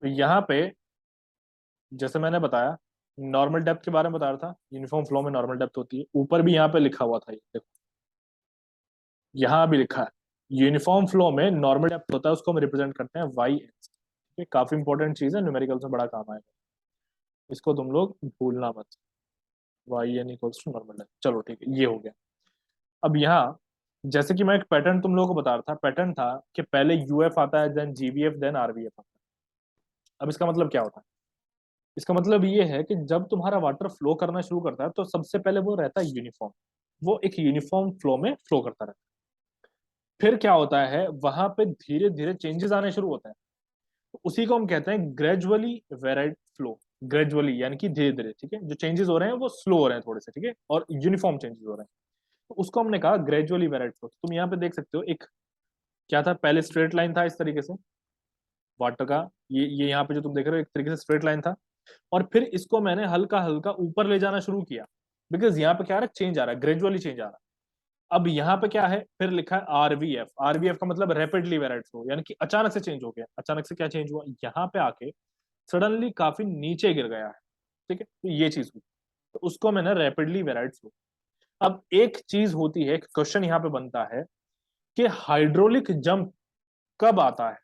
तो यहाँ पे जैसे मैंने बताया, नॉर्मल डेप्थ के बारे में बता रहा था, यूनिफॉर्म फ्लो में नॉर्मल डेप्थ होती है, ऊपर भी यहाँ पे लिखा हुआ था, ये देखो यहाँ भी लिखा है, यूनिफॉर्म फ्लो में नॉर्मल डेप्थ होता है, उसको हम रिप्रेजेंट करते हैं वाई एक्स। ये काफी इंपॉर्टेंट चीज है, न्यूमेरिकल में बड़ा काम आएगा, इसको तुम लोग भूलना मत। Y N equals to normal depth, चलो ठीक है, ये हो गया। अब यहाँ जैसे कि मैं एक पैटर्न तुम लोगों को बता रहा था, पैटर्न था कि पहले यूएफ आता है, देन जीवीएफ, देन आरवीएफ आता है। अब इसका मतलब क्या होता है? इसका मतलब ये है कि जब तुम्हारा वाटर फ्लो करना शुरू करता है तो सबसे पहले वो रहता है यूनिफॉर्म, वो एक यूनिफॉर्म फ्लो में फ्लो करता रहता है। फिर क्या होता है, वहां पे धीरे धीरे चेंजेस आने शुरू होते हैं, तो उसी को हम कहते हैं ग्रेजुअली वेराइड फ्लो। ग्रेजुअली यानी कि धीरे धीरे, ठीक है, जो चेंजेस हो रहे हैं वो स्लो हो रहे हैं थोड़े से, ठीक है, और यूनिफॉर्म चेंजेस हो रहे हैं, तो उसको हमने कहा ग्रेजुअली वेराइड फ्लो। तुम यहाँ पे देख सकते हो, एक क्या था, पहले स्ट्रेट लाइन था इस तरीके से वाटर का, ये यहाँ पे जो तुम देख रहे हो एक तरीके से स्ट्रेट लाइन था, और फिर इसको मैंने हल्का हल्का ऊपर ले जाना शुरू किया, बिकॉज यहाँ पे क्या आ रहा है, चेंज आ रहा है, ग्रेजुअली चेंज आ रहा है। अब यहाँ पे क्या है, फिर लिखा है आरवीएफ। आरवीएफ का मतलब रैपिडली वेराइड फ्लो, यानी कि अचानक से चेंज हो गया। अचानक से क्या चेंज हुआ, यहाँ पे आके सडनली काफी नीचे गिर गया है, ठीक है, तो ये चीज हुई, तो उसको मैंने रैपिडली वेराइड फ्लो। अब एक चीज होती है, एक क्वेश्चन यहाँ पे बनता है कि हाइड्रोलिक जंप कब आता है।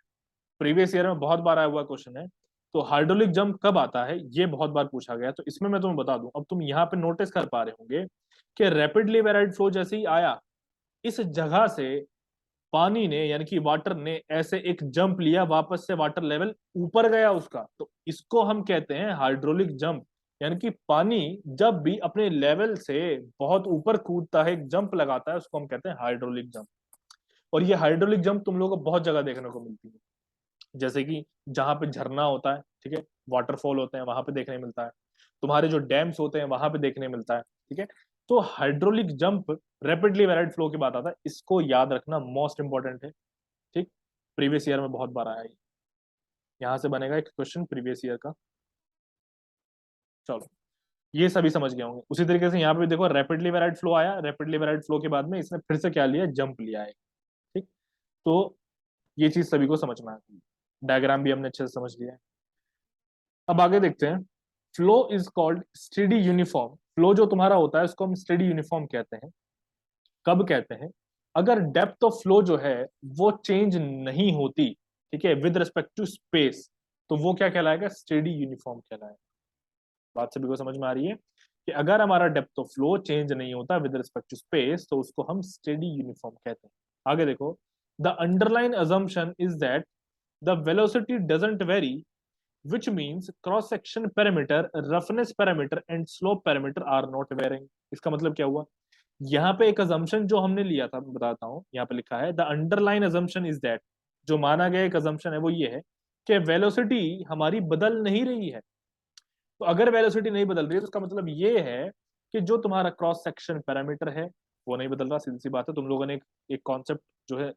प्रीवियस ईयर में बहुत बार आया हुआ क्वेश्चन है, तो हाइड्रोलिक जंप कब आता है ये बहुत बार पूछा गया, तो इसमें मैं तुम्हें बता दूं। अब तुम यहाँ पे नोटिस कर पा रहे होंगे कि रैपिडली वेराइड फ्लो जैसे ही आया, इस जगह से पानी ने यानी कि वाटर ने ऐसे एक जंप लिया, वापस से वाटर लेवल ऊपर गया उसका, तो इसको हम कहते हैं हाइड्रोलिक जंप। यानी कि पानी जब भी अपने लेवल से बहुत ऊपर कूदता है, एक जंप लगाता है, उसको हम कहते हैं हाइड्रोलिक जंप। और ये हाइड्रोलिक जंप तुम लोगों को बहुत जगह देखने को मिलती है, जैसे कि जहां पे झरना होता है, ठीक है, वाटरफॉल होते हैं, वहां पे देखने मिलता है, तुम्हारे जो डैम्स होते हैं वहां पे देखने मिलता है, ठीक है। तो hydraulic jump rapidly varied flow की बात आता है, इसको याद रखना मोस्ट इंपॉर्टेंट है, ठीक। प्रीवियस ईयर में बहुत बार आया है, यहाँ से बनेगा एक क्वेश्चन प्रीवियस ईयर का। चलो, ये सभी समझ गए होंगे। उसी तरीके से यहाँ पे भी देखो, रैपिडली वेराइड फ्लो आया, रैपिडली वेराइड फ्लो के बाद में इसने फिर से क्या लिया, जंप लिया है, ठीक। तो ये चीज सभी को समझ में आती है, डायग्राम भी हमने अच्छे से समझ लिया है। अब आगे देखते हैं, flow is called steady uniform. Flow जो तुम्हारा होता है उसको हम स्टेडी यूनिफॉर्म कहते हैं। कब कहते हैं, अगर डेप्थ ऑफ फ्लो जो है वो चेंज नहीं होती, ठीक है, विद रिस्पेक्ट टू स्पेस, तो वो क्या कहलाएगा, स्टेडी यूनिफॉर्म कहलाएगा। बात सभी को समझ में आ रही है कि अगर हमारा डेप्थ ऑफ फ्लो चेंज नहीं होता विद रिस्पेक्ट टू स्पेस, तो उसको हम स्टेडी यूनिफॉर्म कहते हैं। आगे देखो, the underline assumption is that the velocity doesn't very, which means cross section parameter, roughness parameter and slope parameter are not varying। इसका मतलब क्या हुआ, यहाँ पे एक assumption जो हमने लिया था, मैं बताता हूँ, यहाँ पे लिखा है the underlying assumption is that, जो माना गया एक assumption है वो ये है कि वेलोसिटी हमारी बदल नहीं रही है। तो अगर वेलोसिटी नहीं बदल रही है तो इसका मतलब ये है कि जो तुम्हारा क्रॉस सेक्शन पैरामीटर है वो नहीं बदल रहा। सीधी सी बात है, तुम लोगों ने एक कॉन्सेप्ट जो है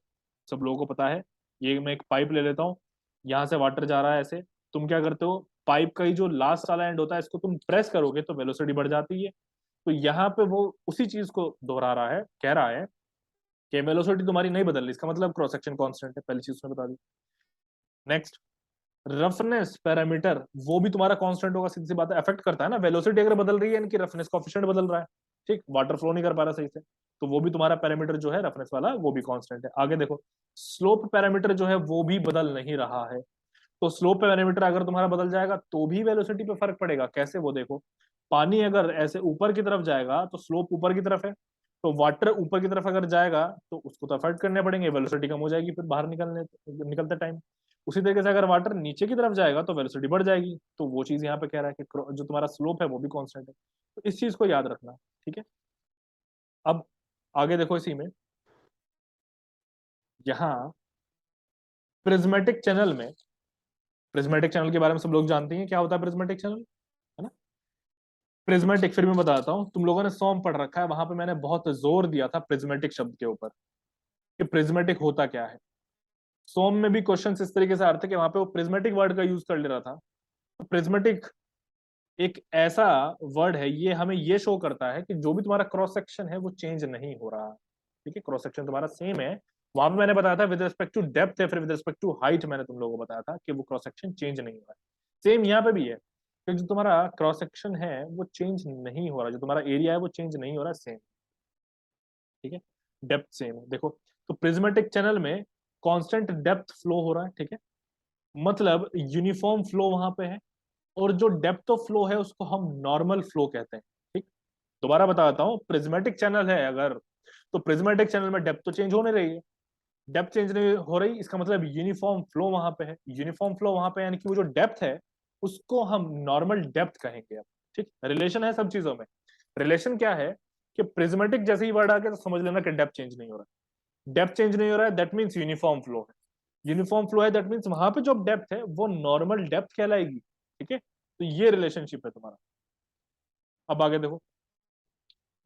सब लोगों को पता है, ये मैं एक पाइप ले लेता हूँ, यहाँ से वाटर जा रहा है ऐसे, तुम क्या करते हो, पाइप का ही जो लास्ट वाला एंड होता है इसको तुम प्रेस करोगे तो वेलोसिटी बढ़ जाती है। तो यहाँ पे वो उसी चीज को दोहरा रहा है, कह रहा है कि वेलोसिटी तुम्हारी नहीं बदल रही, इसका मतलब क्रॉस सेक्शन कांस्टेंट है, पहली चीज उसने बता दी। नेक्स्ट, रफनेस पैरामीटर, वो भी तुम्हारा कांस्टेंट होगा, सीधी सी बात है, अफेक्ट करता है ना, वेलोसिटी अगर बदल रही है इनकी रफनेस कोएफिशिएंट बदल रहा है, ठीक, वाटर फ्लो नहीं कर पा रहा सही से, तो वो भी तुम्हारा पैरामीटर जो है रफनेस वाला वो भी कांस्टेंट है। आगे देखो, स्लोप पैरामीटर जो है वो भी बदल नहीं रहा है, तो स्लोप पैरामीटर अगर तुम्हारा बदल जाएगा तो भी वेलोसिटी पे फर्क पड़ेगा। कैसे, वो देखो, पानी अगर ऐसे ऊपर की तरफ जाएगा तो स्लोप ऊपर की तरफ है, तो वाटर ऊपर की तरफ अगर जाएगा तो उसको तो अफेक्ट करने पड़ेंगे, वेलोसिटी कम हो जाएगी फिर बाहर निकलते टाइम। उसी तरीके से अगर वाटर नीचे की तरफ जाएगा तो वेलोसिटी बढ़ जाएगी, तो वो चीज यहाँ पे कह रहा है कि जो तुम्हारा स्लोप है वो भी कांस्टेंट है, तो इस चीज को याद रखना, ठीक है। अब आगे देखो, इसी में यहाँ प्रिज्मेटिक चैनल में, प्रिज्मेटिक चैनल के बारे में सब लोग जानते हैं क्या होता है प्रिज्मेटिक चैनल, है ना। प्रिज्मेटिक फिर मैं बताता हूँ, तुम लोगों ने सॉम पढ़ रखा है, वहां पे मैंने बहुत जोर दिया था प्रिज्मेटिक शब्द के ऊपर कि प्रिज्मेटिक होता क्या है। सॉम में भी क्वेश्चन इस तरीके से आ रहे थे कि वहां पे वो प्रिज्मेटिक वर्ड का यूज कर ले रहा था। तो प्रिज्मेटिक एक ऐसा वर्ड है, ये हमें ये शो करता है कि जो भी तुम्हारा क्रॉस सेक्शन है वो चेंज नहीं हो रहा, ठीक है, क्रॉस सेक्शन तुम्हारा सेम है, वहां पे मैंने बताया था विद रिस्पेक्ट टू डेप्थ या फिर विद रिस्पेक्ट टू हाइट, मैंने तुम लोगों को बताया था कि वो क्रॉस सेक्शन चेंज नहीं हो रहा है। सेम यहाँ पे भी है कि जो तुम्हारा क्रॉस सेक्शन है वो चेंज नहीं हो रहा, जो तुम्हारा एरिया है वो चेंज नहीं हो रहा, सेम। ठीक है, डेप्थ सेम है। देखो, तो प्रिज्मेटिक चैनल में कांस्टेंट डेप्थ फ्लो हो रहा है, ठीक है, मतलब यूनिफॉर्म फ्लो वहां पे है। और जो डेप्थ ऑफ फ्लो है उसको हम नॉर्मल फ्लो कहते हैं। ठीक, दोबारा बताता हूँ, प्रिज्मेटिक चैनल है अगर, तो प्रिज्मेटिक चैनल में डेप्थ तो चेंज होने रही है, डेप्थ चेंज नहीं हो रही, इसका मतलब यूनिफॉर्म फ्लो वहां पे है। यूनिफॉर्म फ्लो वहां पे यानी कि वो जो डेप्थ है उसको हम नॉर्मल डेप्थ कहेंगे अब। ठीक, रिलेशन है सब चीजों में। रिलेशन क्या है कि प्रिज्मेटिक जैसे ही वर्ड आ गया तो समझ लेना कि डेप्थ चेंज नहीं हो रहा है। डेप्थ चेंज नहीं हो रहा है दैट मीन्स यूनिफॉर्म फ्लो है। यूनिफॉर्म फ्लो है दैट मीन्स वहां पे जो डेप्थ है वो नॉर्मल डेप्थ कहलाएगी। ठीक है, तो ये रिलेशनशिप है तुम्हारा। अब आगे देखो,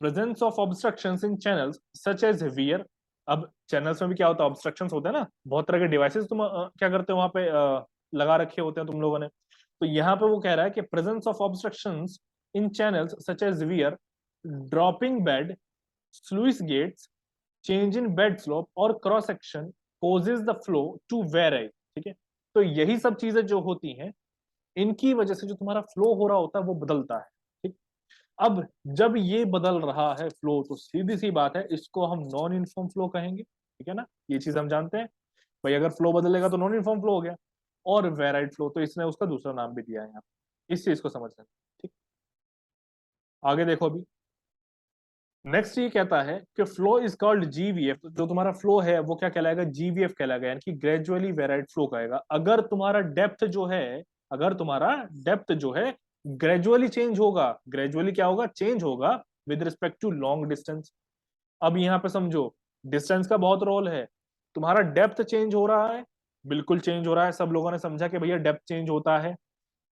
presence of obstructions in channels such as weir. अब चैनल्स में भी क्या होता है, ऑब्स्ट्रक्शंस होते हैं ना, बहुत तरह के डिवाइसेस तुम क्या करते हो वहां पे लगा रखे होते हैं तुम लोगों ने। तो यहाँ पे वो कह रहा है कि presence of obstructions in channels such as weir, dropping bed, sluice gates, change in bed slope और cross section causes the flow to vary. ठीक है, तो यही सब चीजें जो होती हैं इनकी वजह से जो तुम्हारा फ्लो हो रहा होता है वो बदलता है। ठीक, अब जब ये बदल रहा है फ्लो तो सीधी सी बात है इसको हम नॉन यूनिफॉर्म फ्लो कहेंगे। ठीक है ना, ये चीज हम जानते हैं। भाई अगर फ्लो बदलेगा तो नॉन यूनिफॉर्म फ्लो हो गया, और वेराइड फ्लो तो इसने उसका दूसरा नाम भी दिया है यहाँ, इस चीज को समझ लें। ठीक, आगे देखो अभी, नेक्स्ट ये कहता है कि फ्लो इज कॉल्ड जीवीएफ। जो तुम्हारा फ्लो है वो क्या कहलाएगा, जीवीएफ कहलाएगा, यानी कि ग्रेजुअली वेराइड फ्लो कहेगा। अगर तुम्हारा डेप्थ जो है, अगर तुम्हारा डेप्थ जो है ग्रेजुअली चेंज होगा, ग्रेजुअली क्या होगा, चेंज होगा with respect to long distance. अब यहाँ पे समझो, डिस्टेंस का बहुत रोल है। तुम्हारा डेप्थ चेंज हो रहा है, बिल्कुल चेंज हो रहा है, सब लोगों ने समझा कि भैया डेप्थ चेंज होता है।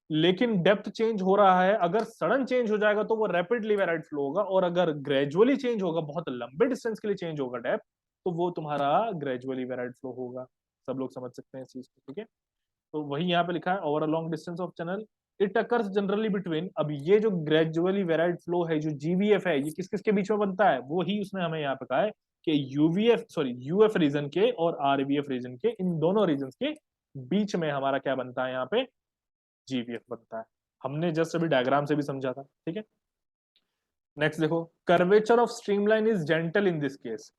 लेकिन डेप्थ चेंज हो रहा है, अगर सडन चेंज हो जाएगा तो वो रैपिडली वेराइड फ्लो होगा, और अगर ग्रेजुअली चेंज होगा, बहुत लंबे डिस्टेंस के लिए चेंज होगा डेप्थ, तो वो तुम्हारा ग्रेजुअली वेराइड फ्लो होगा। सब लोग समझ सकते हैं इस चीज को। ठीक है, तो वही यहाँ पे लिखा है, over a long distance of channel it occurs generally between. अब ये जो ग्रेजुअली वेराइड फ्लो है, जो जीवीएफ है, ये किस किस के बीच में बनता है, वो ही उसने हमें यहाँ पे कहा है कि यूवीएफ सॉरी यूएफ रीजन के और आरवीएफ रीजन के, इन दोनों रीजन के बीच में हमारा क्या बनता है यहाँ पे, जीवीएफ बनता है। हमने जस्ट अभी डायग्राम से भी समझा था। ठीक है, नेक्स्ट देखो, curvature of streamline is gentle in this case.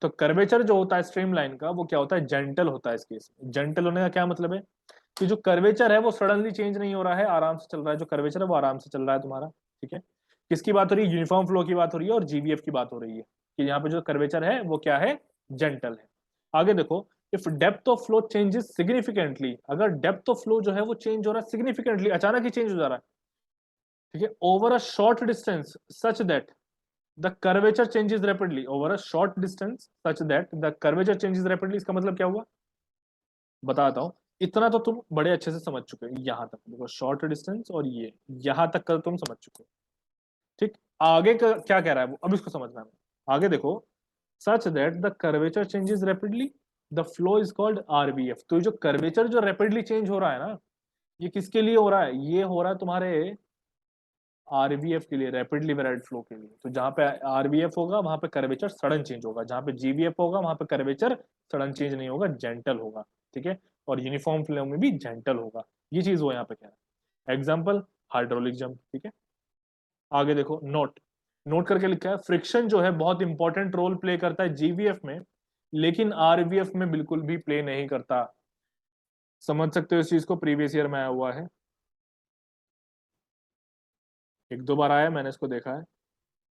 तो कर्वेचर जो होता है स्ट्रीमलाइन का वो क्या होता है, जेंटल होता है इस केस में। जेंटल होने का क्या मतलब है कि जो कर्वेचर है वो सडनली चेंज नहीं हो रहा है, आराम से चल रहा है, जो कर्वेचर है वो आराम से चल रहा है तुम्हारा। ठीक है, किसकी बात हो रही है, यूनिफॉर्म फ्लो की बात हो रही है और जीवीएफ की बात हो रही है कि यहाँ पे जो कर्वेचर है वो क्या है, जेंटल है। आगे देखो, if depth of flow changes significantly, अगर डेप्थ ऑफ फ्लो जो है वो चेंज हो रहा है सिग्निफिकेंटली, अचानक ही चेंज हो जा रहा है, ठीक है, over a short distance such that the curvature changes rapidly, over a short distance such that the curvature changes rapidly, इसका मतलब क्या हुआ बताता हूँ। इतना तो तुम बड़े अच्छे से समझ चुके हो, यहां तक देखो, शॉर्ट डिस्टेंस और ये यहां तक का तुम समझ चुके हो। ठीक, आगे का क्या कह रहा है वो अब इसको समझना है। आगे देखो, such that the curvature changes rapidly the flow is called RBF. तो ये जो कर्वेचर जो रैपिडली चेंज हो रहा है ना, ये किसके लिए हो रहा है, ये हो रहा है तुम्हारे आरबीएफ के लिए, रैपिडली वेराइड फ्लो के लिए। तो जहां पे आरबीएफ होगा वहां पे कर्वेचर सडन चेंज होगा, जहां पे जीवीएफ होगा वहां पे कर्वेचर सडन चेंज नहीं होगा, जेंटल होगा। ठीक है, और यूनिफॉर्म फ्लो में भी जेंटल होगा। ये चीज वो यहाँ पे कह रहा है। Example, hydraulic jump. ठीक है, आगे देखो, नोट नोट करके लिखा है, फ्रिक्शन जो है बहुत इंपॉर्टेंट रोल प्ले करता है जीवीएफ में, लेकिन आरबीएफ में बिल्कुल भी प्ले नहीं करता। समझ सकते हो इस चीज को, प्रीवियस ईयर में आया हुआ है, एक दो बार आया, मैंने इसको देखा है।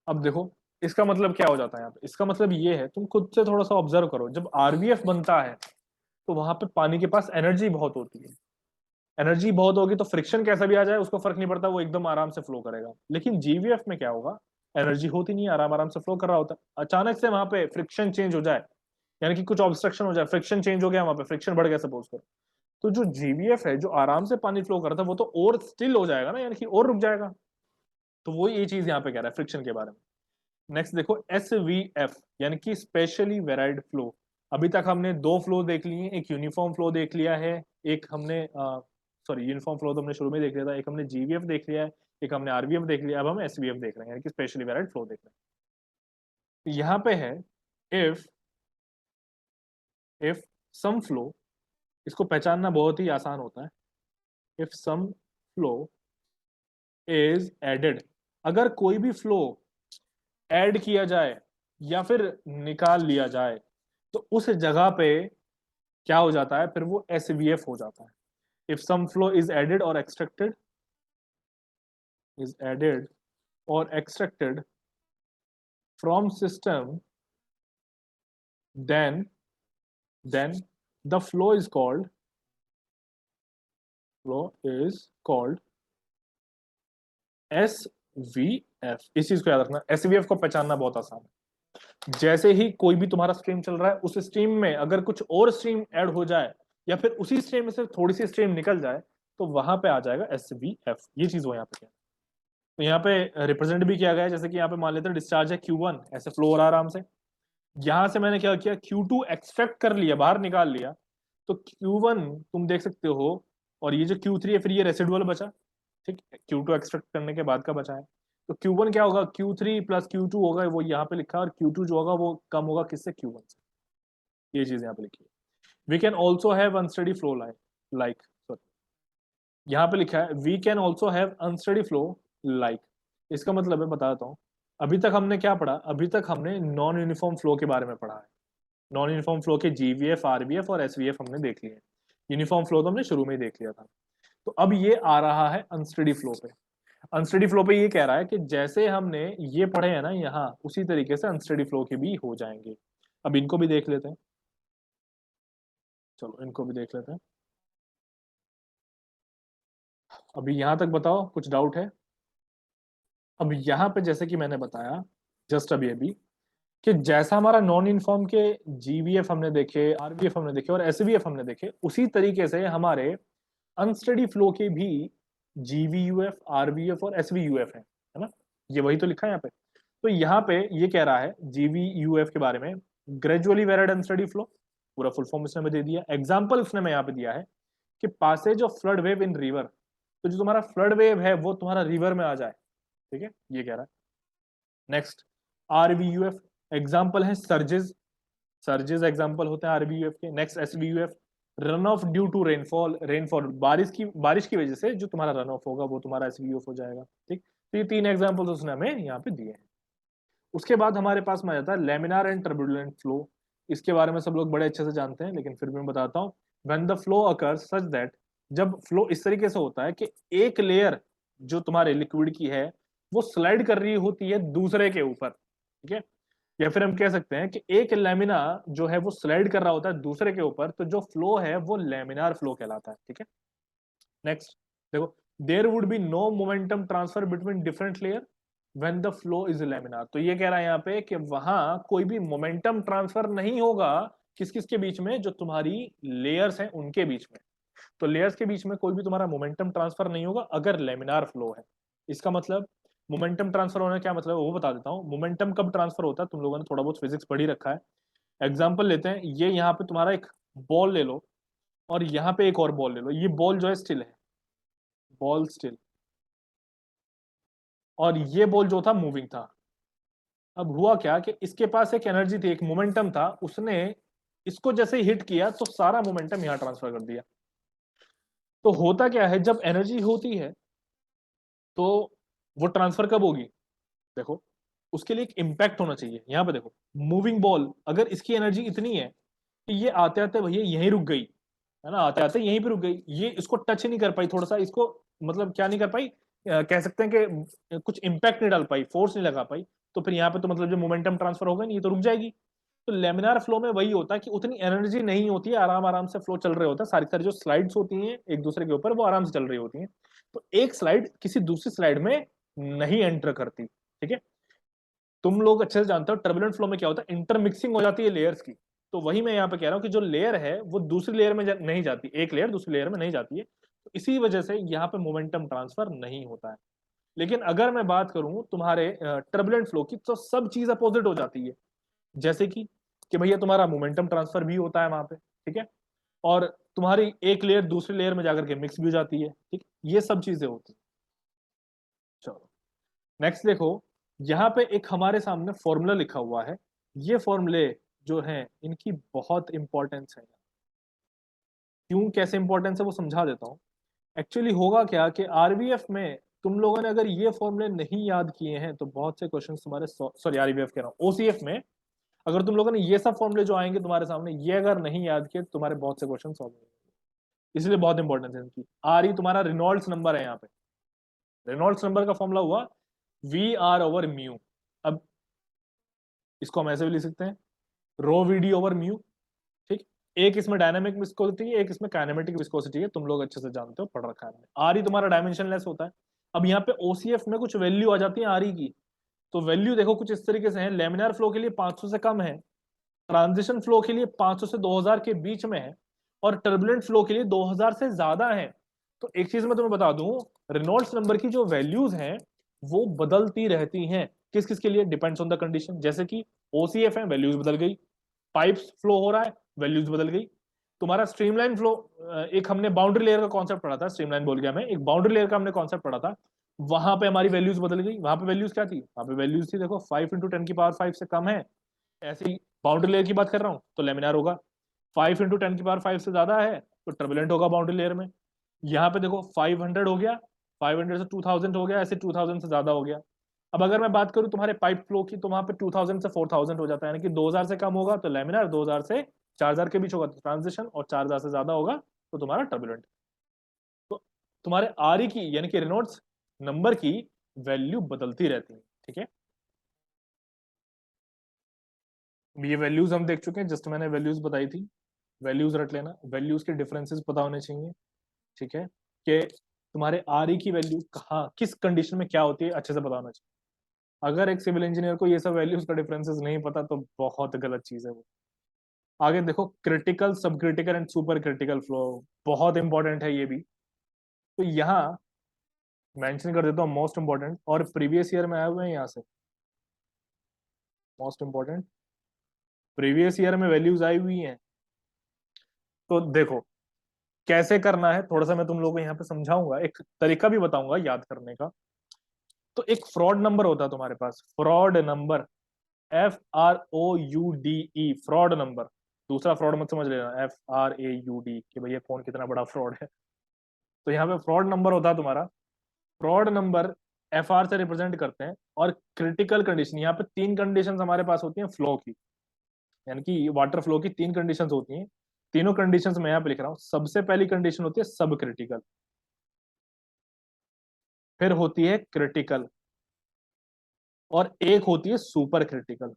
अब देखो, इसका मतलब क्या हो जाता है यहाँ पे, इसका मतलब ये है, तुम खुद से थोड़ा सा ऑब्जर्व करो, जब आरबीएफ बनता है तो वहां पे पानी के पास एनर्जी बहुत होती है। एनर्जी बहुत होगी तो फ्रिक्शन कैसा भी आ जाए उसको फर्क नहीं पड़ता, वो एकदम आराम से फ्लो करेगा। लेकिन जीवीएफ में क्या होगा, एनर्जी होती नहीं है, आराम आराम से फ्लो कर रहा होता है, अचानक से वहां पे फ्रिक्शन चेंज हो जाए, यानी कि कुछ ऑब्स्ट्रक्शन हो जाए, फ्रिक्शन चेंज हो गया, वहां पे फ्रिक्शन बढ़ गया सपोज करो, तो जो जीवीएफ है जो आराम से पानी फ्लो करता है वो तो और स्टिल हो जाएगा ना, यानी कि और रुक जाएगा। तो वो ये चीज यहाँ पे कह रहा है फ्रिक्शन के बारे में। नेक्स्ट देखो, एस वी एफ यानी कि स्पेशली वेराइड फ्लो। अभी तक हमने दो फ्लो देख लिए, एक यूनिफॉर्म फ्लो देख लिया है, एक हमने सॉरी यूनिफॉर्म फ्लो तो हमने शुरू में देख लिया था, एक हमने जीवीएफ देख लिया है, एक हमने आरवीएफ देख लिया, अब हम एसवीएफ देख रहे हैं, यानी कि स्पेशली वेराइड फ्लो देख रहे हैं। तो यहाँ पे है, इफ इफ सम फ्लो, इसको पहचानना बहुत ही आसान होता है। If some flow is added, अगर कोई भी फ्लो ऐड किया जाए या फिर निकाल लिया जाए तो उस जगह पे क्या हो जाता है, फिर वो एसवीएफ हो जाता है। If some flow is added और एक्सट्रैक्टेड, इज एडेड और extracted from system, then the flow is called S V F. इस चीज को याद रखना, एसवीएफ को पहचानना बहुत आसान है। जैसे ही कोई भी तुम्हारा स्ट्रीम चल रहा है, उस स्ट्रीम में अगर कुछ और स्ट्रीम ऐड हो जाए या फिर उसी स्ट्रीम में से थोड़ी सी स्ट्रीम निकल जाए तो वहां पे आ जाएगा एस वी एफ। ये चीज वो यहाँ पे क्या है। तो यहाँ पे रिप्रेजेंट भी किया गया है, जैसे कि यहाँ पे मान लेते हैं डिस्चार्ज है Q1, ऐसे फ्लो हो रहा है आराम से। यहां से मैंने क्या किया, Q2 एक्सट्रैक्ट कर लिया, बाहर निकाल लिया, तो Q1 तुम देख सकते हो, और ये जो Q3 है फिर ये रेसिडुअल बचा। ठीक है, Q2 एक्सट्रैक्ट करने के बाद का बचा है। तो Q1 क्या होगा, Q3 प्लस Q2 होगा, वो यहाँ पे लिखा है, और Q2 जो होगा वो कम होगा किससे, Q1 से। ये चीज यहाँ पे लिखी है। We can also have unsteady flow like sorry, यहाँ पे लिखा है we can also have unsteady flow like. इसका मतलब है, बता देता हूँ। अभी तक हमने क्या पढ़ा, अभी तक हमने नॉन यूनिफॉर्म फ्लो के बारे में पढ़ा है। नॉन यूनिफॉर्म फ्लो के जीवीएफ, आरबीएफ और एसवीएफ हमने देख लिए। यूनिफॉर्म फ्लो तो हमने शुरू में ही देख लिया था। तो अब ये आ रहा है अनस्टेडी फ्लो पे। अनस्टेडी फ्लो पे ये कह रहा है कि जैसे हमने ये पढ़े हैं ना यहाँ, उसी तरीके से अनस्टेडी फ्लो के भी हो जाएंगे। अब इनको भी देख लेते हैं, चलो इनको भी देख लेते हैं। अभी यहां तक बताओ, कुछ डाउट है? अब यहाँ पे जैसे कि मैंने बताया जस्ट अभी अभी, कि जैसा हमारा नॉन यूनिफॉर्म के जीवीएफ हमने देखे, आरबीएफ हमने देखे और एसवीएफ हमने देखे, उसी तरीके से हमारे अनस्टेडी फ्लो के भी जीवीयूएफ, आरबीएफ और एसवीयूएफ है ना। ये वही तो लिखा है यहाँ पे। तो यहाँ पे ये कह रहा है जीवीयूएफ के बारे में, ग्रेजुअली वेरिड अनस्टेडी फ्लो, पूरा फुल फॉर्म इसने में दे दिया। एग्जाम्पल इसने में यहाँ पे दिया है कि passage of flood wave in river, तो जो तुम्हारा फ्लड वेव है वो तुम्हारा रिवर में आ जाए। ठीक है, ये कह रहा है। नेक्स्ट, आरवीयूएफ एग्जाम्पल है सर्जेस, सर्जेस एग्जाम्पल होते हैं आरबीयूएफ के। Next SBUF, run off due to rainfall, rainfall बारिश की वजह से जो तुम्हारा रन ऑफ होगा वो तुम्हारा एसबीयूएफ हो जाएगा। ठीक, तो ये तीन एग्जाम्पल्स उसने हमें यहाँ पे दिए हैं। उसके बाद हमारे पास में आ जाता है लेमिनार एंड टर्बुलेंट फ्लो। इसके बारे में सब लोग बड़े अच्छे से जानते हैं, लेकिन फिर भी मैं बताता हूँ। When the flow occurs such that, जब फ्लो इस तरीके से होता है कि एक लेयर जो तुम्हारे लिक्विड की है वो स्लाइड कर रही होती है दूसरे के ऊपर। ठीक है, या फिर हम कह सकते हैं कि एक लेमिना जो है वो स्लाइड कर रहा होता है दूसरे के ऊपर, तो जो फ्लो है वो लेमिनार फ्लो कहलाता है। ठीक है, नेक्स्ट देखो, there would be no momentum transfer between different layer when the flow is laminar. तो ये कह रहा है यहाँ पे कि वहां कोई भी मोमेंटम ट्रांसफर नहीं होगा, किस किस के बीच में, जो तुम्हारी लेयर्स हैं उनके बीच में। तो लेयर्स के बीच में कोई भी तुम्हारा मोमेंटम ट्रांसफर नहीं होगा अगर लेमिनार फ्लो है। इसका मतलब मोमेंटम ट्रांसफर होने का क्या मतलब है वो बता देता हूँ। मोमेंटम कब ट्रांसफर होता है, तुम लोगों ने थोड़ा बहुत फिजिक्स पढ़ ही रखा है। एग्जाम्पल लेते हैं, ये यहाँ पे तुम्हारा एक बॉल ले लो और यहाँ पे एक और बॉल ले लो। ये बॉल जो है स्टिल है, बॉल स्टिल, और ये बॉल जो था मूविंग था। अब हुआ क्या कि इसके पास एक एनर्जी थी, एक मोमेंटम था, उसने इसको जैसे हिट किया तो सारा मोमेंटम यहाँ ट्रांसफर कर दिया। तो होता क्या है, जब एनर्जी होती है तो वो ट्रांसफर कब होगी, देखो उसके लिए एक इम्पैक्ट होना चाहिए। यहाँ पे देखो, मूविंग बॉल अगर इसकी एनर्जी इतनी है कि ये आते आते भैया यहीं रुक गई, है ना, आते आते यहीं पे रुक गई, ये इसको टच नहीं कर पाई, थोड़ा सा इसको मतलब क्या नहीं कर पाई, कह सकते हैं कि कुछ इम्पैक्ट नहीं डाल पाई, फोर्स नहीं लगा पाई, तो फिर यहाँ पे तो मतलब जो मोमेंटम ट्रांसफर होगा नहीं, ये तो रुक जाएगी। तो लेमिनार फ्लो में वही होता है कि उतनी एनर्जी नहीं होती है, आराम आराम से फ्लो चल रहे होता है, सारी सारी जो स्लाइड्स होती हैं एक दूसरे के ऊपर वो आराम से चल रही होती हैं। तो एक स्लाइड किसी दूसरी स्लाइड में नहीं एंटर करती। ठीक है, तुम लोग अच्छे से जानते हो टर्बुलेंट फ्लो में क्या होता है, इंटरमिक्सिंग हो जाती है लेयर्स की। तो वही मैं यहाँ पे कह रहा हूँ कि जो लेयर है वो दूसरी लेयर में नहीं जाती, एक लेयर दूसरी लेयर में नहीं जाती है, तो इसी वजह से यहाँ पे मोमेंटम ट्रांसफर नहीं होता है। लेकिन अगर मैं बात करूं तुम्हारे टर्बुलेंट फ्लो की, तो सब चीज अपोजिट हो जाती है। जैसे कि भैया तुम्हारा मोमेंटम ट्रांसफर भी होता है वहां पे, ठीक है, और तुम्हारी एक लेयर दूसरी लेयर में जाकर के मिक्स भी हो जाती है। ठीक, ये सब चीजें होती है। चलो नेक्स्ट देखो, यहाँ पे एक हमारे सामने फॉर्मूला लिखा हुआ है। ये फॉर्मूले जो है इनकी बहुत इंपॉर्टेंस है। क्यों, कैसे इंपॉर्टेंस है वो समझा देता हूँ। एक्चुअली होगा क्या कि आरबीएफ में तुम लोगों ने अगर ये फॉर्मूले नहीं याद किए हैं तो बहुत से क्वेश्चन तुम्हारे, सॉरी आरबीएफ कह रहा हूँ, ओसीएफ में अगर तुम लोगों ने ये सब फॉर्मूले जो आएंगे तुम्हारे सामने ये अगर नहीं याद किए तो तुम्हारे बहुत से क्वेश्चन सॉल्व होंगे। इसलिए बहुत इंपॉर्टेंस है इनकी। आर ही तुम्हारा रिनॉल्ड्स नंबर है यहाँ पे। रेनॉल्ड्स नंबर का फॉर्मूला हुआ वी आर ओवर म्यू। अब इसको हम ऐसे भी लिख सकते हैं, रो वी डी ओवर म्यू। ठीक, एक इसमें डायनामिक विस्कोसिटी है, एक इसमें काइनेमेटिक विस्कोसिटी है, तुम लोग अच्छे से जानते हो, पढ़ रखा है। आर ही तुम्हारा डायमेंशनलेस होता है। अब यहाँ पे ओसीएफ में कुछ वैल्यू आ जाती है आर ही की। तो वैल्यू देखो कुछ इस तरीके से है, लेमिनार फ्लो के लिए 500 से कम है, ट्रांजिशन फ्लो के लिए 500 से 2000 के बीच में है, और टर्बुलेंट फ्लो के लिए 2000 से ज्यादा है। तो एक चीज मैं तुम्हें बता दूं, रेनॉल्ड्स नंबर की जो वैल्यूज हैं वो बदलती रहती हैं। किस किस के लिए, डिपेंड्स ऑन द कंडीशन। जैसे कि ओसीएफ है, वैल्यूज बदल गई। पाइप्स फ्लो हो रहा है, वैल्यूज बदल गई। तुम्हारा स्ट्रीमलाइन फ्लो, एक हमने बाउंड्री लेयर का कॉन्सेप्ट पढ़ा था, स्ट्रीमलाइन बोल गया मैं, एक बाउंड्री लेयर का हमने कॉन्सेप्ट पढ़ा था। वहां पे हमारी वैल्यूज बदल गई। वहां पे वैल्यूज क्या थी, वहां पे वैल्यूज थी देखो 5 × 10⁵ से कम है। ऐसे ही बाउंड्री लेयर की बात कर रहा हूं तो लेमिनार होगा। 5 × 10⁵ से ज्यादा है तो टर्बुलेंट होगा बाउंड्री लेयर में। यहाँ पे देखो 500 हो गया, 500 से 2000 हो गया, ऐसे 2000 से ज्यादा हो गया। अब अगर मैं बात करूं तुम्हारे पाइप फ्लो की तो वहां पे 2000 से 4000 हो जाता है, यानी कि 2000 से कम होगा तो लेमिनार, 2000 से 4000 के बीच होगा तो ट्रांजिशन, और 4000 से ज्यादा होगा तो तुम्हारा टर्बुलेंट। तो तुम्हारे आर की यानी कि रेनॉल्ड्स नंबर की वैल्यू बदलती रहती है। ठीक है, ये वैल्यूज हम देख चुके हैं, जस्ट मैंने वैल्यूज बताई थी। वैल्यूज रट लेना, वैल्यूज के डिफरेंसेस पता होने चाहिए। ठीक है, कि तुम्हारे आर की वैल्यू कहाँ किस कंडीशन में क्या होती है अच्छे से पता होना चाहिए। अगर एक सिविल इंजीनियर को ये सब वैल्यूज का डिफरेंसेस नहीं पता तो बहुत गलत चीज है वो। आगे देखो, क्रिटिकल, सब critical and super critical flow, बहुत इंपॉर्टेंट है ये भी। तो यहाँ मेंशन कर देता हूँ मोस्ट इंपॉर्टेंट, और प्रीवियस ईयर में आए हुए हैं यहाँ से। मोस्ट इंपॉर्टेंट प्रीवियस ईयर में वैल्यूज आई हुई हैं। तो देखो कैसे करना है थोड़ा सा मैं तुम लोगों को यहाँ पे समझाऊंगा, एक तरीका भी बताऊंगा याद करने का। तो एक फ्रॉड नंबर होता है तुम्हारे पास, Froude number, FROUDE, Froude number. दूसरा फ्रॉड मत समझ लेना FRAUD कि भैया कौन कितना बड़ा फ्रॉड है। तो यहाँ पे फ्रॉड नंबर होता है तुम्हारा। फ्रॉड नंबर FR से रिप्रेजेंट करते हैं। और क्रिटिकल कंडीशन, यहाँ पे तीन कंडीशन हमारे पास होती हैं फ्लो की, यानी कि वाटर फ्लो की तीन कंडीशंस होती हैं। तीनों कंडीशंस मैं यहाँ पे लिख रहा हूँ। सबसे पहली कंडीशन होती है सब क्रिटिकल, फिर होती है क्रिटिकल, और एक होती है सुपर क्रिटिकल।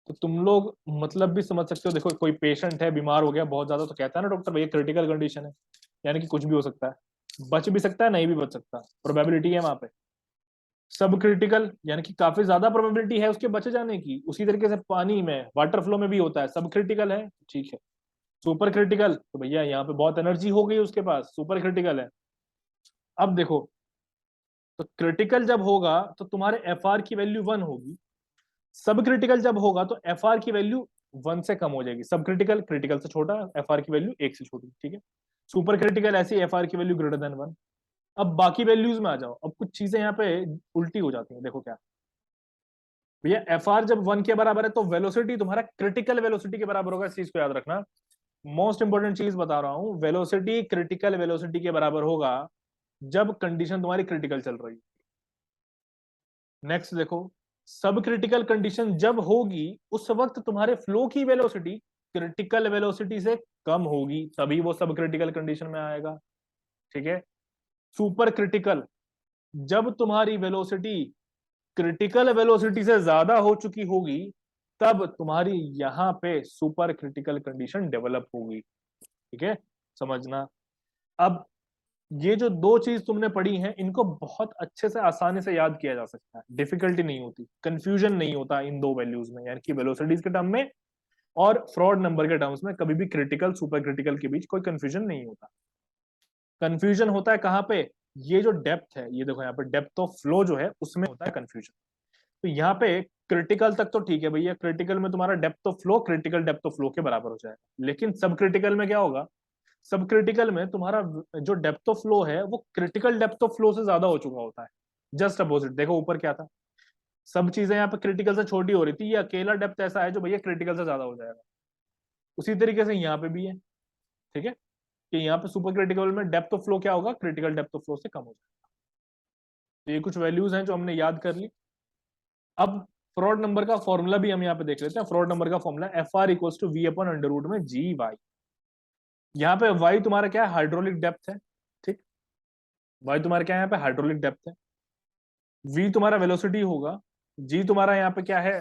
तो तुम लोग मतलब भी समझ सकते हो। देखो कोई पेशेंट है, बीमार हो गया बहुत ज्यादा, तो कहता है ना डॉक्टर भैया क्रिटिकल कंडीशन है, यानी कि कुछ भी हो सकता है, बच भी सकता है, नहीं भी बच सकता, प्रोबेबिलिटी है वहां पे। सब क्रिटिकल यानी कि काफी ज्यादा प्रोबेबिलिटी है उसके बचे जाने की। उसी तरीके से पानी में, वाटर फ्लो में भी होता है, सब क्रिटिकल है, ठीक है। सुपर क्रिटिकल तो भैया यहाँ पे बहुत एनर्जी हो गई उसके पास, सुपर क्रिटिकल है। अब देखो, तो क्रिटिकल जब होगा तो तुम्हारे FR की वैल्यू 1 होगी। सब क्रिटिकल जब होगा तो FR की वैल्यू 1 से कम हो जाएगी। सब क्रिटिकल, क्रिटिकल से छोटा, FR की वैल्यू 1 से छोटी, ठीक है। सुपर क्रिटिकल ऐसी, FR की वैल्यू ग्रेटर देन 1। अब बाकी वैल्यूज में आ जाओ। अब कुछ चीजें यहाँ पे उल्टी हो जाती हैं, देखो क्या भैया, FR जब 1 के बराबर है तो वेलोसिटी तुम्हारा क्रिटिकल वेलोसिटी के बराबर होगा, इस चीज को याद रखना। मोस्ट इंपोर्टेंट चीज बता रहा हूं, वेलोसिटी क्रिटिकल वेलोसिटी के बराबर होगा जब कंडीशन तुम्हारी क्रिटिकल चल रही है। नेक्स्ट देखो, सब क्रिटिकल कंडीशन जब होगी उस वक्त तुम्हारे फ्लो की वेलोसिटी क्रिटिकल वेलोसिटी से कम होगी, तभी वो सब क्रिटिकल कंडीशन में आएगा, ठीक है। सुपर क्रिटिकल, जब तुम्हारी वेलोसिटी क्रिटिकल वेलोसिटी से ज्यादा हो चुकी होगी तब तुम्हारी यहां पे सुपर क्रिटिकल कंडीशन डेवलप होगी, ठीक है, समझना। अब ये जो दो चीज तुमने पढ़ी हैं इनको बहुत अच्छे से आसानी से याद किया जा सकता है, डिफिकल्टी नहीं होती, कंफ्यूजन नहीं होता इन दो वैल्यूज में, यानी कि वेलोसिटीज के टर्म में और फ्रॉड नंबर के टर्म्स में कभी भी क्रिटिकल सुपर क्रिटिकल के बीच कोई कंफ्यूजन नहीं होता। कंफ्यूजन होता है कहाँ पे, ये जो डेप्थ है, ये देखो यहाँ पे डेप्थ ऑफ फ्लो जो है उसमें होता है कंफ्यूजन। तो यहाँ पे क्रिटिकल तक तो ठीक है भैया, क्रिटिकल में तुम्हारा depth of flow critical depth of flow के बराबर हो जाएगा, लेकिन सब क्रिटिकल में क्या होगा, सब क्रिटिकल में तुम्हारा जो डेप्थ ऑफ फ्लो है वो क्रिटिकल डेप्थ ऑफ फ्लो से ज्यादा हो चुका होता है। जस्ट अपोजिट, देखो ऊपर क्या था, सब चीजें यहाँ पे क्रिटिकल से छोटी हो रही थी, ये अकेला डेप्थ ऐसा है जो भैया क्रिटिकल से ज्यादा हो जाएगा। उसी तरीके से यहाँ पे भी है, ठीक है, कि यहाँ पे सुपर क्रिटिकल में डेप्थ ऑफ फ्लो क्या होगा, क्रिटिकल डेप्थ ऑफ फ्लो से कम हो जाएगा। तो ये कुछ वैल्यूज हैं जो हमने याद कर ली। अब फ्रॉड नंबर का फॉर्मूला भी हम यहाँ पे देख लेते हैं। फ्रॉड नंबर का formula F R equals to V upon under root में जी वाई। यहाँ पे वाई तुम्हारा क्या है, हाइड्रोलिक डेप्थ है, ठीक, वाई तुम्हारा क्या है यहाँ पे, हाइड्रोलिक डेप्थ है। वी तुम्हारा वेलोसिटी होगा, जी तुम्हारा यहाँ पे क्या है,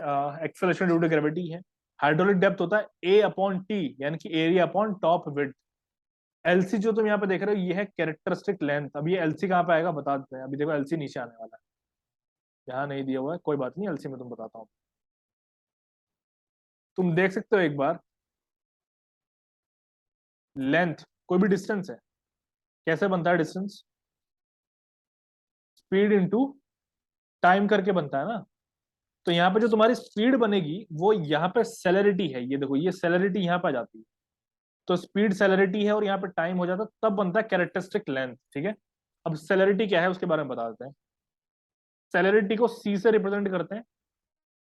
एक्सेलरेशन ड्यू टू ग्रेविटी है। हाइड्रोलिक डेप्थ होता है ए अपॉन टी, यानी कि area upon top width. LC जो तुम यहाँ पे देख रहे हो ये है कैरेक्टरिस्टिक लेंथ। अब ये एलसी कहाँ पे आएगा बता देते हैं, अभी देखो एलसी नीचे आने वाला है, यहाँ नहीं दिया हुआ है, कोई बात नहीं, एलसी में तुम बताता हूँ। तुम देख सकते हो एक बार, लेंथ कोई भी डिस्टेंस है, कैसे बनता है डिस्टेंस, स्पीड इंटू टाइम करके बनता है ना। तो यहाँ पे जो तुम्हारी स्पीड बनेगी वो यहाँ पे सेलेरिटी है, ये देखो ये सेलेरिटी यहाँ पे आ जाती है। तो स्पीड सेलेरिटी है और यहाँ पे टाइम हो जाता है, तब बनता है कैरेक्टरिस्टिक लेंथ, ठीक है। अब सेलेरिटी क्या है उसके बारे में बता देते हैं। सेलेरिटी को सी से रिप्रेजेंट करते हैं,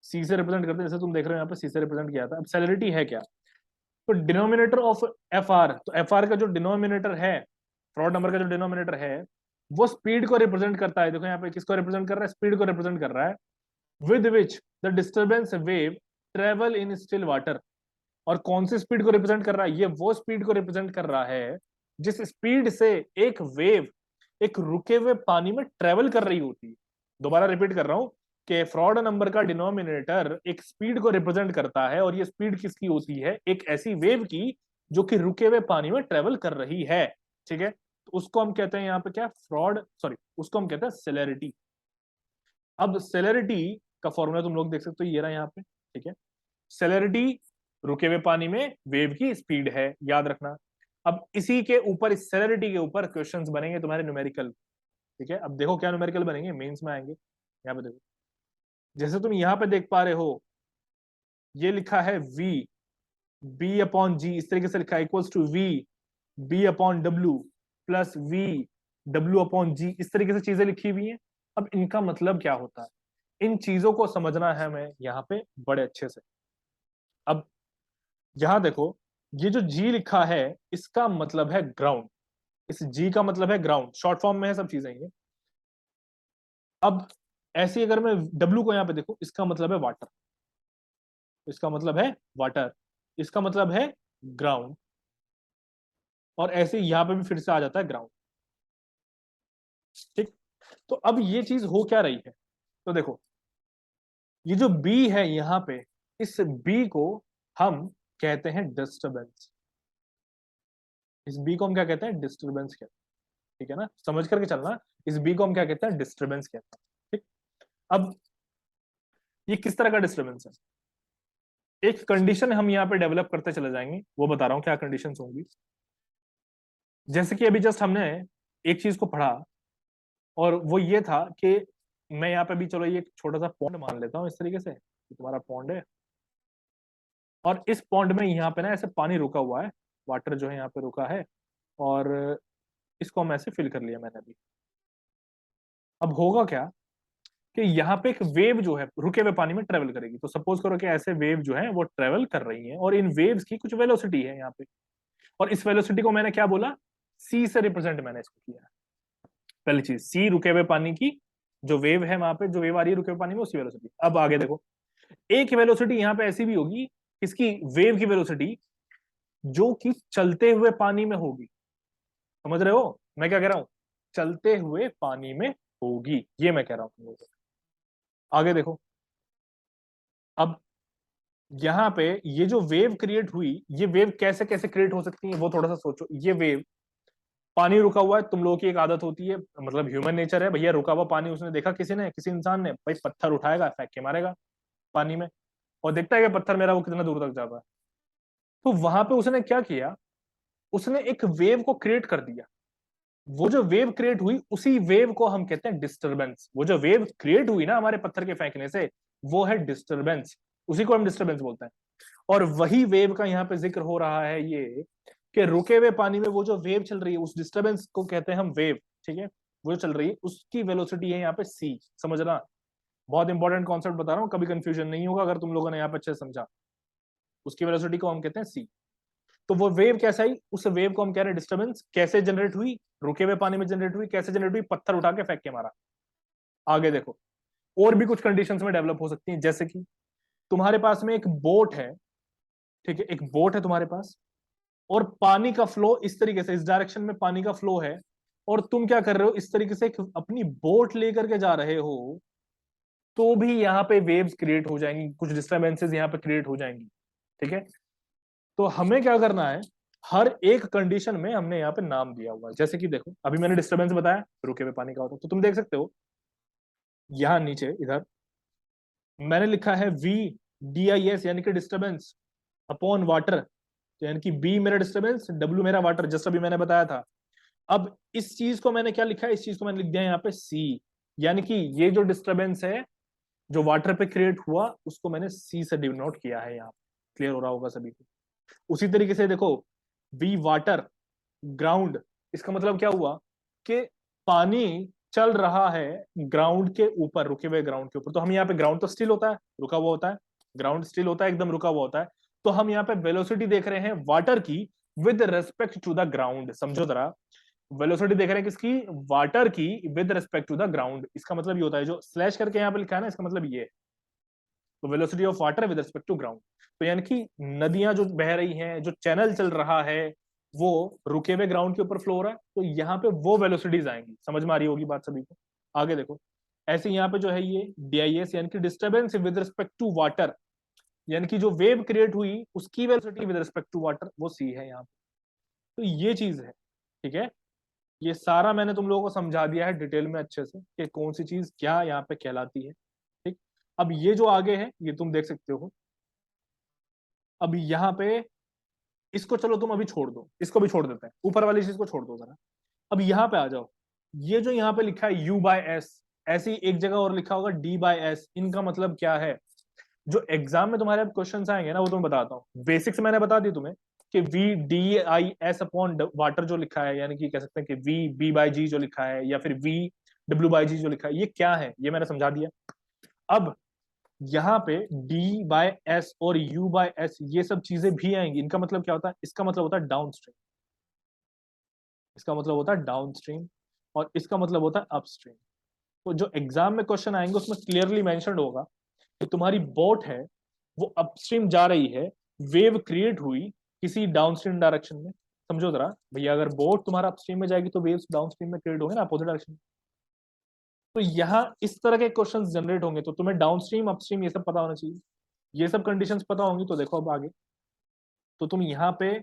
सी से रिप्रेजेंट करते हैं, जैसे तुम देख रहे हो यहाँ पे सी से रिप्रेजेंट किया था। अब सेलेरिटी है क्या, तो डिनोमिनेटर ऑफ एफ आर, तो एफ आर का जो डिनोमिनेटर है, फ्रॉड नंबर का जो डिनोमिनेटर है वो स्पीड को रिप्रेजेंट करता है। देखो यहाँ पे किसको रिप्रेजेंट कर रहा है, स्पीड को रिप्रेजेंट कर रहा है, with which the disturbance wave travel in still water. और कौन सी स्पीड को रिप्रेजेंट कर रहा है, ये वो स्पीड को रिप्रेजेंट कर रहा है जिस स्पीड से एक वेव एक रुके हुए पानी में ट्रेवल कर रही होती है। दोबारा रिपीट कर रहा हूं कि फ्रॉड नंबर का डिनोमिनेटर एक स्पीड को रिप्रेजेंट करता है, और ये स्पीड किसकी होती है, एक ऐसी वेव की जो कि रुके हुए पानी में ट्रेवल कर रही है, ठीक है। तो उसको हम कहते हैं यहाँ पे क्या, फ्रॉड, सॉरी उसको हम कहते हैं सेलेरिटी। अब सेलेरिटी का फॉर्मूला तुम लोग देख सकते हो, ये रहा यहाँ पे, ठीक है। सेलेरिटी रुके हुए पानी में वेव की स्पीड है, याद रखना। अब इसी के ऊपर, इस सेलेरिटी के ऊपर क्वेश्चंस बनेंगे तुम्हारे न्यूमेरिकल, ठीक है। अब देखो क्या न्यूमेरिकल बनेंगे, मेंस में आएंगे। यहाँ पे देखो, जैसे तुम यहाँ पे देख पा रहे हो, ये लिखा है v b अपॉन जी, इस तरीके से लिखा है, equals to v b upon w plus v w upon g, इस तरीके से चीजें लिखी हुई हैं। अब इनका मतलब क्या होता है, इन चीजों को समझना है हमें यहाँ पे बड़े अच्छे से। अब यहां देखो, ये जो जी लिखा है इसका मतलब है ग्राउंड, इस जी का मतलब है ग्राउंड, शॉर्ट फॉर्म में है सब चीजें ये। अब ऐसे अगर मैं डब्ल्यू को यहाँ पे देखो, इसका मतलब है वाटर, इसका मतलब है वाटर, इसका मतलब है ग्राउंड, और ऐसे यहाँ पे भी फिर से आ जाता है ग्राउंड, ठीक। तो अब ये चीज हो क्या रही है, तो देखो ये जो बी है यहाँ पे, इस बी को हम कहते हैं डिस्टरबेंस, इस बी को हम क्या कहते हैं, डिस्टरबेंस कहते हैं, ठीक है ना, समझ करके चलना। इस बी को हम क्या कहते हैं, डिस्टरबेंस कहते हैं, ठीक। अब ये किस तरह का डिस्टरबेंस है, एक कंडीशन हम यहाँ पे डेवलप करते चले जाएंगे, वो बता रहा हूँ क्या कंडीशंस होंगी। जैसे कि अभी जस्ट हमने एक चीज को पढ़ा, और वो ये था कि मैं यहाँ पे भी, चलो ये एक छोटा सा पॉन्ड मान लेता हूँ इस तरीके से, तुम्हारा पॉन्ड है, और इस पॉन्ड में यहाँ पे ना ऐसे पानी रुका हुआ है, वाटर जो है यहाँ पे रुका है, और इसको हम ऐसे फिल कर लिया मैंने अभी। अब होगा क्या कि यहाँ पे एक वेव जो है रुके हुए पानी में ट्रेवल करेगी। तो सपोज करो कि ऐसे वेव जो है वो ट्रेवल कर रही हैं, और इन वेव्स की कुछ वेलोसिटी है यहाँ पे, और इस वेलोसिटी को मैंने क्या बोला, सी से रिप्रेजेंट मैंने इसको किया। पहली चीज, सी रुके हुए पानी की जो वेव है, वहां पे जो वेव आ रही है रुके हुए पानी में, उसकी वेलोसिटी। अब आगे देखो, एक वेलोसिटी यहाँ पे ऐसी भी होगी, इसकी वेव की वेलोसिटी जो कि चलते हुए पानी में होगी। समझ रहे हो मैं क्या कह रहा हूं, चलते हुए पानी में होगी, ये मैं कह रहा हूं तुम लोगों को। आगे देखो, अब यहाँ पे ये जो वेव क्रिएट हुई, ये वेव कैसे कैसे क्रिएट हो सकती है वो थोड़ा सा सोचो। ये वेव, पानी रुका हुआ है, तुम लोगों की एक आदत होती है, मतलब ह्यूमन नेचर है भैया, रुका हुआ पानी उसने देखा, किसी ने, किसी इंसान ने, भाई पत्थर उठाएगा फेंक के मारेगा पानी में, और देखता है कि पत्थर मेरा वो कितना दूर तक जाता है। तो वहां पे उसने क्या किया, उसने एक वेव को क्रिएट कर दिया। वो जो वेव क्रिएट हुई, उसी वेव को हम कहते हैं डिस्टरबेंस। वो जो वेव क्रिएट हुई ना हमारे पत्थर के फेंकने से, वो है डिस्टरबेंस, उसी को हम डिस्टरबेंस बोलते हैं। और वही वेव का यहाँ पे जिक्र हो रहा है ये, कि रुके हुए पानी में वो जो वेव चल रही है, उस डिस्टरबेंस को कहते हैं हम वेव, ठीक है। वो जो चल रही है उसकी वेलोसिटी है यहाँ पे सी, समझना। बहुत इंपॉर्टेंट कॉन्सेप्ट बता रहा हूँ, कभी कंफ्यूजन नहीं होगा अगर तुम लोगों ने यहाँ पे अच्छे से समझा। उसकी वेलोसिटी को हम कहते हैं सी। तो वो वेव कैसा आई, उस वेव को हम कह रहे हैं डिस्टर्बेंस। कैसे जनरेट हुई, रुके हुए पानी में जनरेट हुई। कैसे जनरेट हुई, पत्थर उठा के फेंक के मारा। आगे देखो, और भी कुछ कंडीशंस में डेवलप हो सकती हैं, जैसे कि तुम्हारे पास में एक बोट है, ठीक है, एक बोट है तुम्हारे पास, और पानी का फ्लो इस तरीके से, इस डायरेक्शन में पानी का फ्लो है, और तुम क्या कर रहे हो, इस तरीके से अपनी बोट लेकर के जा रहे हो, तो भी यहाँ पे वेव्स क्रिएट हो जाएंगी, कुछ डिस्टर्बेंसेस यहाँ पे क्रिएट हो जाएंगी। ठीक है, तो हमें क्या करना है, हर एक कंडीशन में हमने यहाँ पे नाम दिया हुआ है। जैसे कि देखो, अभी मैंने डिस्टर्बेंस बताया, रुके हुए पानी का होता है, तो तुम देख सकते हो यहाँ नीचे इधर मैंने लिखा है वी डी आई एस, यानी कि डिस्टर्बेंस अपॉन वाटर। तो यानी कि बी मेरा डिस्टर्बेंस, डब्ल्यू मेरा वाटर, जैसा अभी मैंने बताया था। अब इस चीज को मैंने क्या लिखा है, इस चीज को मैंने लिख दिया यहाँ पे सी, यानी कि ये जो डिस्टर्बेंस है जो वाटर पे क्रिएट हुआ, उसको मैंने सी से डिनोट किया है यहाँ। क्लियर हो रहा होगा सभी को। उसी तरीके से देखो, वी वाटर ग्राउंड, इसका मतलब क्या हुआ कि पानी चल रहा है ग्राउंड के ऊपर, रुके हुए ग्राउंड के ऊपर। तो हम यहाँ पे, ग्राउंड तो स्टिल होता है, रुका हुआ होता है, ग्राउंड स्टिल होता है, एकदम रुका हुआ होता है। तो हम यहाँ पे वेलोसिटी देख रहे हैं वाटर की with respect to the ground. समझो जरा, वेलोसिटी देख रहे हैं किसकी, वाटर की with respect to the ground. इसका मतलब ये होता है, जो स्लैश करके यहाँ पे लिखा है ना, इसका मतलब ये, तो velocity of water with respect to ground. तो यानी कि नदियां जो बह रही हैं, जो चैनल चल रहा है, वो रुके हुए ग्राउंड के ऊपर फ्लो हो रहा है, तो यहाँ पे वो वेलोसिटीज आएंगी। समझ में आ रही होगी बात सभी को। आगे देखो, ऐसे यहाँ पे जो है ये डीआईएस, यानी कि disturbance with respect to water, यानी कि जो वेव क्रिएट हुई उसकी velocity with respect to water, वो सी है यहाँ पे। तो ये चीज है, ठीक है। ये सारा मैंने तुम लोगों को समझा दिया है डिटेल में अच्छे से, कि कौन सी चीज क्या यहाँ पे कहलाती है। ठीक, अब ये जो आगे है ये तुम देख सकते हो। अब यहाँ पे इसको चलो तुम अभी छोड़ दो, इसको भी छोड़ देते हैं, ऊपर वाली चीज को छोड़ दो जरा। अब यहाँ पे आ जाओ, ये जो यहाँ पे लिखा है यू बाय एस, ऐसी एक जगह और लिखा होगा डी बाय एस, इनका मतलब क्या है। जो एग्जाम में तुम्हारे क्वेश्चन आएंगे ना, वो तुम्हें बताता हूँ। बेसिक्स मैंने बता दी तुम्हें कि V D I S upon water जो लिखा है, यानी कि कह सकते हैं कि वी बी बाय जी जो लिखा है, या फिर वी डब्ल्यू बाय जी जो लिखा है, ये क्या है, ये मैंने समझा दिया। अब यहाँ पे डी बाय एस और यू बाय एस, ये सब चीजें भी आएंगी। इनका मतलब क्या होता है, इसका मतलब होता है डाउन स्ट्रीम, इसका मतलब होता है डाउन स्ट्रीम, और इसका मतलब होता है अपस्ट्रीम। तो जो एग्जाम में क्वेश्चन आएंगे उसमें क्लियरली मेंशन्ड होगा कि तुम्हारी बोट है वो अपस्ट्रीम जा रही है, वेव क्रिएट हुई किसी डाउनस्ट्रीम डायरेक्शन में। समझो जरा भैया, अगर बोट तुम्हारा अपस्ट्रीम में जाएगी तो वेव्स डाउनस्ट्रीम में क्रिएट होंगे ना, अपोजिट डायरेक्शन में। तो यहाँ इस तरह के क्वेश्चंस जनरेट होंगे, तो तुम्हें डाउनस्ट्रीम अपस्ट्रीम ये सब पता होना चाहिए। ये सब कंडीशंस पता होंगी तो देखो अब आगे, तो तुम यहाँ पे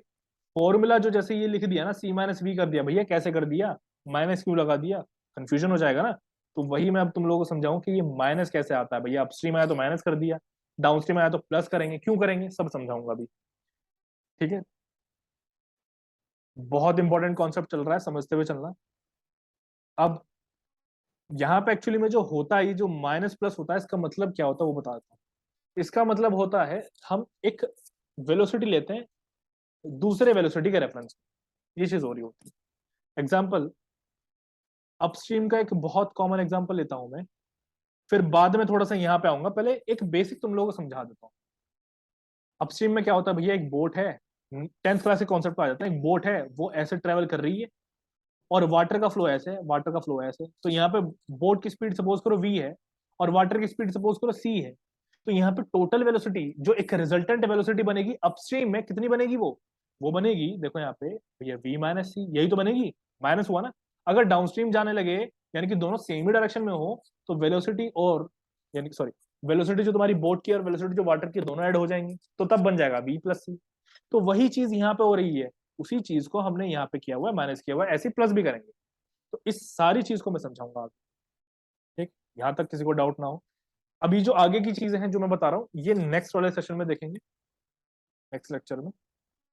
फॉर्मूला जो जैसे ये लिख दिया ना, सी माइनस वी कर दिया, भैया कैसे कर दिया, माइनस क्यों लगा दिया, कंफ्यूजन हो जाएगा ना। तो वही मैं अब तुम लोगों को समझाऊं कि ये माइनस कैसे आता है। भैया अपस्ट्रीम आया तो माइनस कर दिया, डाउनस्ट्रीम आया तो प्लस करेंगे, क्यों करेंगे, सब समझाऊंगा अभी। ठीक है, बहुत इंपॉर्टेंट कॉन्सेप्ट चल रहा है, समझते हुए चलना। अब यहाँ पे एक्चुअली में जो होता है, ये जो माइनस प्लस होता है, इसका मतलब क्या होता है वो बताता हूँ। इसका मतलब होता है, हम एक वेलोसिटी लेते हैं दूसरे वेलोसिटी के रेफरेंस में, ये चीज हो रही होती है। एग्जाम्पल, अपस्ट्रीम का एक बहुत कॉमन एग्जांपल लेता हूं मैं, फिर बाद में थोड़ा सा यहाँ पे आऊंगा, पहले एक बेसिक तुम लोगों को समझा देता हूँ। अपस्ट्रीम में क्या होता है भैया, एक बोट है, 10th क्लास के कॉन्सेप्ट पे आ जाता है। एक बोट है वो ऐसे ट्रेवल कर रही है, और वाटर का फ्लो ऐसे है, वाटर का फ्लो ऐसे। तो यहाँ पे बोट की स्पीड सपोज करो v है, और वाटर की स्पीड सपोज करो c है। तो यहाँ पे टोटल वेलोसिटी जो एक रिजल्टेंट वेलोसिटी बनेगी अपस्ट्रीम में, कितनी बनेगी, वो बनेगी, देखो यहाँ पे भैया v माइनस सी, यही तो बनेगी, माइनस हुआ ना। अगर डाउनस्ट्रीम जाने लगे, यानी कि दोनों सेम ही डायरेक्शन में हो, तो वेलोसिटी और, यानी सॉरी, वेलोसिटी जो तुम्हारी बोट की और वेलोसिटी जो वाटर की, दोनों ऐड हो जाएंगी, तो तब बन जाएगा v प्लस सी। तो वही चीज यहाँ पे हो रही है, उसी चीज को हमने यहाँ पे किया हुआ है, माइनस किया हुआ है, ऐसे प्लस भी करेंगे। तो इस सारी चीज को मैं समझाऊंगा आगे। ठीक, यहां तक किसी को डाउट ना हो। अभी जो आगे की चीजें हैं जो मैं बता रहा हूँ, ये नेक्स्ट वाले सेशन में देखेंगे, नेक्स्ट लेक्चर में।